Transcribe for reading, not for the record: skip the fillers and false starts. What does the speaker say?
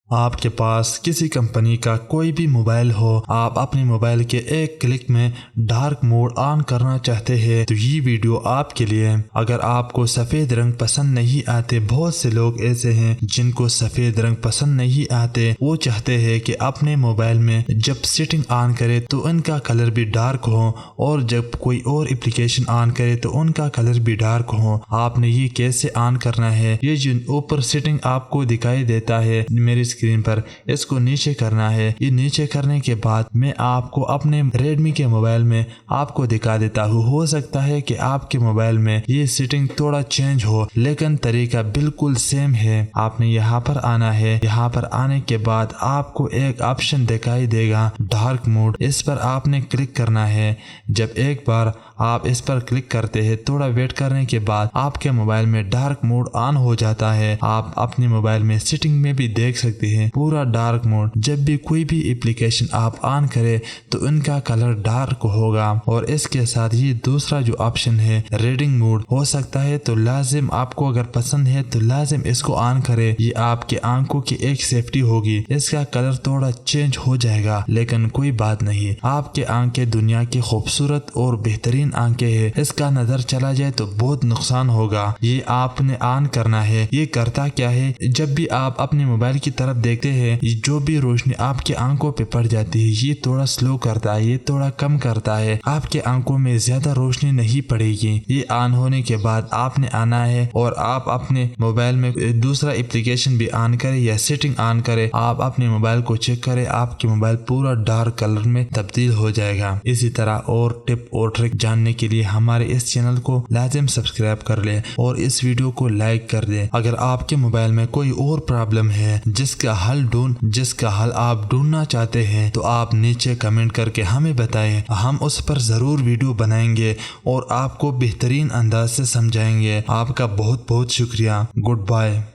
آپ کے پاس کسی کمپنی کا کوئی بھی موبائل ہو، آپ اپنے موبائل کے ایک کلک میں ڈارک موڈ آن کرنا چاہتے ہیں تو یہ ویڈیو آپ کے لیے۔ اگر آپ کو سفید رنگ پسند نہیں آتے، بہت سے لوگ ایسے ہیں جن کو سفید رنگ پسند نہیں آتے، وہ چاہتے ہیں کہ اپنے موبائل میں جب سیٹنگ آن کرے تو ان کا کلر بھی ڈارک ہو، اور جب کوئی اور اپلیکیشن آن کرے تو ان کا کلر بھی ڈارک ہو۔ آپ نے یہ کیسے آن کرنا ہے؟ یہ جو اوپر سیٹنگ آپ کو دکھائی دیتا ہے میری اسکرین پر، اس کو نیچے کرنا ہے۔ یہ نیچے کرنے کے بعد میں آپ کو اپنے ریڈمی کے موبائل میں آپ کو دکھا دیتا ہوں۔ ہو سکتا ہے کہ آپ کے موبائل میں یہ سیٹنگ تھوڑا چینج ہو، لیکن طریقہ بالکل سیم ہے۔ آپ نے یہاں پر آنا ہے۔ یہاں پر آنے کے بعد آپ کو ایک آپشن دکھائی دے گا ڈارک موڈ، اس پر آپ نے کلک کرنا ہے۔ جب ایک بار آپ اس پر کلک کرتے ہیں، تھوڑا ویٹ کرنے کے بعد آپ کے موبائل میں ڈارک موڈ آن ہو جاتا ہے۔ آپ اپنے موبائل میں سیٹنگ میں بھی دیکھ سکتے ہیں پورا ڈارک موڈ۔ جب بھی کوئی بھی اپلیکیشن آپ آن کرے تو ان کا کلر ڈارک ہوگا، اور اس کے ساتھ یہ دوسرا جو آپشن ہے ریڈنگ موڈ، ہو سکتا ہے تو لازم آپ کو اگر پسند ہے تو لازم اس کو آن کرے۔ یہ آپ کے آنکھوں کی ایک سیفٹی ہوگی۔ اس کا کلر تھوڑا چینج ہو جائے گا لیکن کوئی بات نہیں، آپ کے آنکھیں دنیا کی خوبصورت اور بہترین آنکھیں ہیں۔ اس کا نظر چلا جائے تو بہت نقصان ہوگا۔ یہ آپ نے آن کرنا ہے۔ یہ کرتا کیا ہے، جب بھی آپ اپنے موبائل کی طرف دیکھتے ہیں، یہ جو بھی روشنی آپ کے آنکھوں پہ پڑ جاتی ہے یہ تھوڑا سلو کرتا ہے، یہ تھوڑا کم کرتا ہے، آپ کے آنکھوں میں زیادہ روشنی نہیں پڑے گی۔ یہ آن ہونے کے بعد آپ نے آنا ہے اور آپ اپنے موبائل میں دوسرا اپلیکیشن بھی آن کرے یا سیٹنگ آن کرے، آپ اپنے موبائل کو چیک کرے، آپ کے موبائل پورا ڈارک کلر میں تبدیل ہو جائے گا۔ اسی طرح اور ٹپ اور ٹرک جاننے کے لیے ہمارے اس چینل کو لازم سبسکرائب کر لیں اور اس ویڈیو کو لائک کر دیں۔ اگر آپ کے موبائل میں کوئی اور پرابلم ہے جس کا حل آپ ڈھونڈنا چاہتے ہیں تو آپ نیچے کمنٹ کر کے ہمیں بتائیں، ہم اس پر ضرور ویڈیو بنائیں گے اور آپ کو بہترین انداز سے سمجھائیں گے۔ آپ کا بہت بہت شکریہ۔ Good bye.